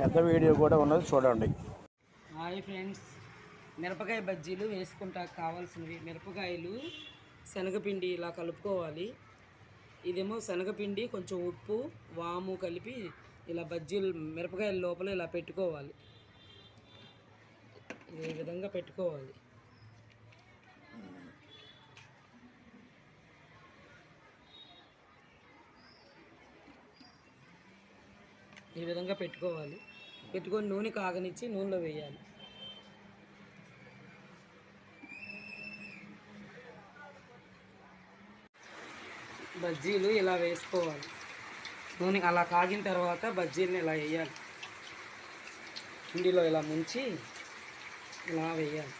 పెద్ద వీడియో కూడా ఉన్నది, చూడండి. హాయ్ ఫ్రెండ్స్, మిరపకాయ బజ్జీలు వేసుకుంటా కావాల్సినవి మిరపకాయలు, శనగపిండి ఇలా కలుపుకోవాలి. ఇదేమో శనగపిండి, కొంచెం ఉప్పు, వాము కలిపి ఇలా బజ్జీలు మిరపకాయల లోపల ఇలా పెట్టుకోవాలి. ఈ విధంగా పెట్టుకోవాలి. ఈ విధంగా పెట్టుకోవాలి. పెట్టుకొని నూనె కాగనిచ్చి నూనెలో వేయాలి. బజ్జీలు ఇలా వేసుకోవాలి. నూనె అలా కాగిన తర్వాత బజ్జీలను ఇలా వేయాలి. పిండిలో ఇలా ముంచి ఇలా వేయాలి.